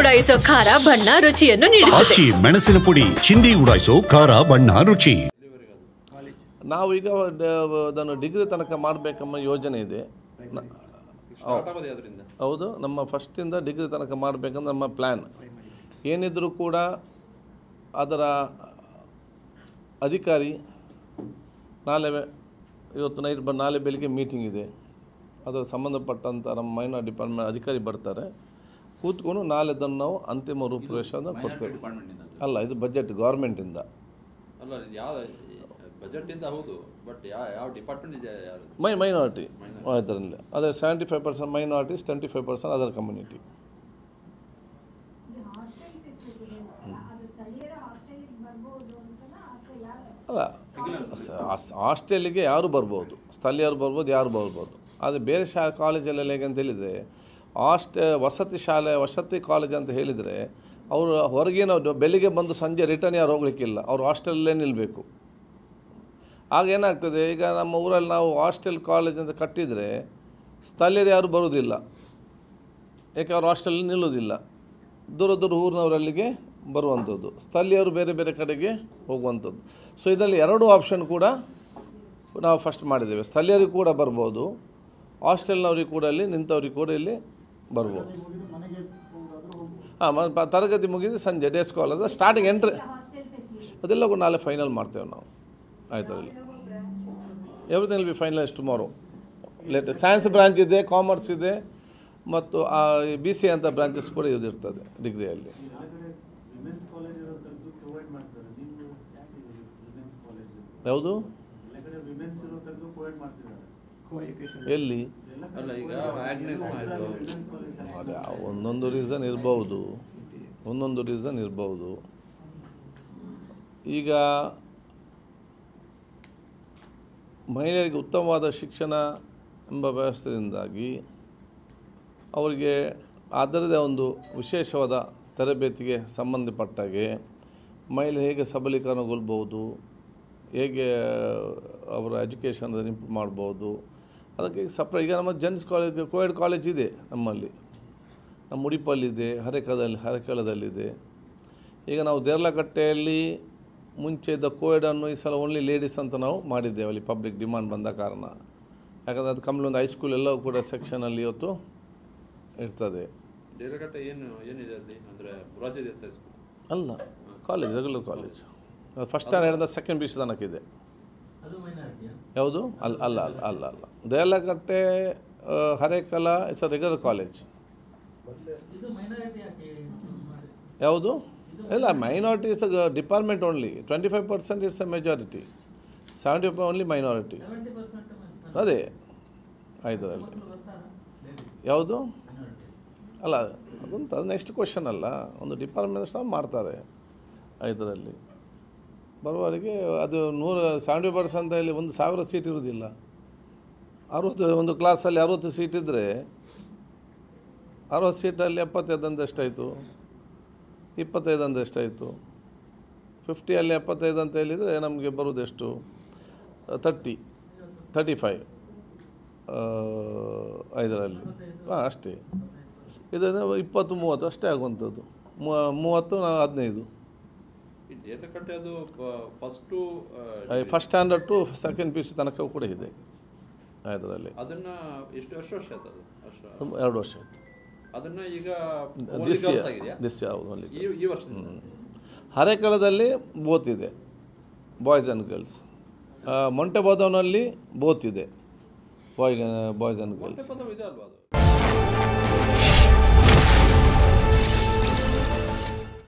ಉಡಾಯಿಸೋ ಖಾರ ಬಣ್ಣ ರುಚಿಯನ್ನು ನೀಡುತ್ತದೆ. ಮೆಣಸಿನ ಪುಡಿ ಚಿಂದಿ ಉಡಾಯಿಸೋ ಖಾರ ಬಣ್ಣ ರುಚಿ. ನಾವೀಗ ಅದನ್ನು ಡಿಗ್ರಿ ತನಕ ಮಾಡಬೇಕೆಂಬ ಯೋಜನೆ ಇದೆ. ಹೌದು, ನಮ್ಮ ಫಸ್ಟಿಂದ ಡಿಗ್ರಿ ತನಕ ಮಾಡಬೇಕಂದ್ರೆ ನಮ್ಮ ಪ್ಲ್ಯಾನ್. ಏನಿದ್ರೂ ಕೂಡ ಅದರ ಅಧಿಕಾರಿ ನಾಳೆ ಬೆಳಿಗ್ಗೆ ಮೀಟಿಂಗ್ ಇದೆ. ಅದರ ಸಂಬಂಧಪಟ್ಟಂಥ ನಮ್ಮ ಮೈನಾರಿಟಿ ಡಿಪಾರ್ಟ್ಮೆಂಟ್ ಅಧಿಕಾರಿ ಬರ್ತಾರೆ. ಕೂತ್ಕೊಂಡು ನಾಳೆದನ್ನು ನಾವು ಅಂತಿಮ ರೂಪುರೇಷೆಯನ್ನು ಕೊಡ್ತೇವೆ. ಅಲ್ಲ, ಇದು ಬಜೆಟ್ ಗೌರ್ಮೆಂಟಿಂದ ಅಲ್ಲ, ಯಾವ ಬಜೆಟಿಂದ ಹೌದು, ಬಟ್ ಯಾವ ಡಿಪಾರ್ಟ್ಮೆಂಟ್ ಇದೆ? ಮೈನಾರಿಟಿ ಇದರಲ್ಲಿ ಅದೇ 75% ಮೈನಾರಿಟೀಸ್, 25% ಅದರ್ ಕಮ್ಯುನಿಟಿ. ಅಲ್ಲ, ಹಾಸ್ಟೆಲಿಗೆ ಯಾರು ಬರ್ಬೋದು, ಸ್ಥಳೀಯರು ಬರ್ಬೋದು, ಯಾರು ಬರ್ಬೋದು. ಆದರೆ ಬೇರೆ ಕಾಲೇಜಲ್ಲೆಲ್ಲ ಹೇಗೆ ಅಂತ ಹೇಳಿದರೆ, ವಸತಿ ಕಾಲೇಜ್ ಅಂತ ಹೇಳಿದರೆ ಅವರು ಹೊರಗೇನೋ ಬೆಳಿಗ್ಗೆ ಬಂದು ಸಂಜೆ ರಿಟರ್ನ್ ಯಾರು ಹೋಗ್ಲಿಕ್ಕಿಲ್ಲ, ಅವರು ಹಾಸ್ಟೆಲಲ್ಲೇ ನಿಲ್ಲಬೇಕು. ಆಗೇನಾಗ್ತದೆ, ಈಗ ನಮ್ಮ ಊರಲ್ಲಿ ನಾವು ಹಾಸ್ಟೆಲ್ ಕಾಲೇಜ್ ಅಂತ ಕಟ್ಟಿದರೆ ಸ್ಥಳೀಯರು ಯಾರು ಬರುವುದಿಲ್ಲ, ಏಕೆ ಅವರು ಹಾಸ್ಟೆಲಲ್ಲಿ ನಿಲ್ಲೋದಿಲ್ಲ. ದೂರ ದೂರ ಊರಿನವರಲ್ಲಿಗೆ ಬರುವಂಥದ್ದು, ಸ್ಥಳೀಯರು ಬೇರೆ ಬೇರೆ ಕಡೆಗೆ ಹೋಗುವಂಥದ್ದು. ಸೊ ಇದರಲ್ಲಿ ಎರಡು ಆಪ್ಷನ್ ಕೂಡ ನಾವು ಫಸ್ಟ್ ಮಾಡಿದ್ದೇವೆ. ಸ್ಥಳೀಯರಿಗೆ ಕೂಡ ಬರ್ಬೋದು, ಹಾಸ್ಟೆಲ್ನವ್ರಿಗೆ ಕೂಡ ಇಲ್ಲಿ ನಿಂತವ್ರಿಗೆ ಕೂಡ ಇಲ್ಲಿ ಬರ್ಬೋದು. ತರಗತಿ ಮುಗಿದು ಸಂಜೆ ಡೇ ಸ್ಕಾಲರ್ ಸ್ಟಾರ್ಟಿಂಗ್ ಎಂಟ್ರಿ ಅದೆಲ್ಲ ಕೂಡ ನಾಳೆ ಫೈನಲ್ ಮಾಡ್ತೇವೆ ನಾವು. ಆಯ್ತು, ಅಲ್ಲಿ everything will be finalise tomorrow. Latest science branch ಇದೆ, ಕಾಮರ್ಸ್ ಇದೆ, ಮತ್ತು BCA ಅಂತ ಬ್ರಾಂಚಸ್ ಕೂಡ ಇರ್ತದೆ ಡಿಗ್ರಿಯಲ್ಲಿ. ಯಾವುದು? ಎಲ್ಲಿ? ಅದೇ ಒಂದೊಂದು ರೀಸನ್ ಇರ್ಬೋದು. ಈಗ ಮಹಿಳೆಯರಿಗೆ ಉತ್ತಮವಾದ ಶಿಕ್ಷಣ ಎಂಬ ವ್ಯವಸ್ಥೆಯಿಂದಾಗಿ ಅವರಿಗೆ ಅದರದೇ ಒಂದು ವಿಶೇಷವಾದ ತರಬೇತಿಗೆ ಸಂಬಂಧಪಟ್ಟಾಗೆ ಮಹಿಳೆ ಹೇಗೆ ಸಬಲೀಕರಣಗೊಳ್ಬೋದು, ಹೇಗೆ ಅವರ ಎಜುಕೇಷನ್ ಇಂಪ್ರೂವ್ ಮಾಡ್ಬೋದು, ಅದಕ್ಕೆ ಈಗ ನಮ್ಮ ಜೆಂಟ್ಸ್ ಕಾಲೇಜ್, ಕೋಯೆಡ್ ಕಾಲೇಜ್ ಇದೆ ನಮ್ಮಲ್ಲಿ, ನಮ್ಮ ಉಡುಪಲ್ಲಿದೆ, ಹರೇಕಳದಲ್ಲಿದೆ. ಈಗ ನಾವು ದೇರ್ಲಕಟ್ಟೆಯಲ್ಲಿ ಮುಂಚೆ ಇದ್ದ ಕೋಯೆಡನ್ನು ಈ ಸಲ ಓನ್ಲಿ ಲೇಡೀಸ್ ಅಂತ ನಾವು ಮಾಡಿದ್ದೇವೆ. ಅಲ್ಲಿ ಪಬ್ಲಿಕ್ ಡಿಮಾಂಡ್ ಬಂದ ಕಾರಣ, ಯಾಕಂದರೆ ಅದು ಕಮ್ಮಿ ಒಂದು ಹೈಸ್ಕೂಲ್ ಎಲ್ಲವೂ ಕೂಡ ಸೆಕ್ಷನಲ್ಲಿ ಇವತ್ತು ಇರ್ತದೆ. ಅಲ್ಲ, ಕಾಲೇಜ್, ರೆಗ್ಯುಲರ್ ಕಾಲೇಜ್, ಫಸ್ಟ್ ಸ್ಟ್ಯಾಂಡರ್ಡಿಂದ ಸೆಕೆಂಡ್ PUC ತನಕ ಇದೆ. ಯಾವುದು? ಅಲ್ಲ Deralakatte Harekala is a regular college. ಯಾವುದು? ಇಲ್ಲ, minority is a department only. 25% it's a majority, 70% only minority. ಅದೇ ಇದರಲ್ಲಿ ಯಾವುದು? ಅಲ್ಲ, ಅದಂತ ಅದು ನೆಕ್ಸ್ಟ್ ಕ್ವಶನ್ ಅಲ್ಲ. ಒಂದು ಡಿಪಾರ್ಟ್ಮೆಂಟ್ಸ್ ಮಾಡ್ತಾರೆ ಇದರಲ್ಲಿ ಬರುವವರೆಗೆ. ಅದು 70% ಇಲ್ಲಿ 1000 ಸೀಟ್ ಇರೋದಿಲ್ಲ. 60 ಒಂದು ಕ್ಲಾಸಲ್ಲಿ 60 ಸೀಟ್ ಇದ್ದರೆ 60 ಸೀಟಲ್ಲಿ 75 ಅಂದ್ರೆ ಎಷ್ಟಾಯಿತು? 25 ಅಂದ್ರೆ ಎಷ್ಟಾಯಿತು? 50ಅಲ್ಲಿ 75 ಅಂತ ಹೇಳಿದರೆ ನಮಗೆ ಬರೋದೆಷ್ಟು? 35 ಇದರಲ್ಲಿ. ಅಷ್ಟೇ. ಇದನ್ನು 20-30 ಅಷ್ಟೇ ಆಗುವಂಥದ್ದು. 30-15 first standard to second PUC ತನಕ ಕೂಡ ಇದೆ ಇದರಲ್ಲಿ. ಅದನ್ನು ಎಷ್ಟು ವರ್ಷ ಆಯ್ತು? 2 ವರ್ಷ ಆಯಿತು. ಅದನ್ನು ಈಗ ದಿಸ್ ಯಾವುದು ಈ ವರ್ಷ ಹರೇಕಳದಲ್ಲಿ ಬೋತ್ ಇದೆ, ಬಾಯ್ಸ್ ಆ್ಯಂಡ್ ಗರ್ಲ್ಸ್. ಮೊಂಟೆಬೋದವನಲ್ಲಿ ಬೋತ್ ಇದೆ, ಬಾಯ್ಸ್ ಆ್ಯಂಡ್ ಗರ್ಲ್ಸ್.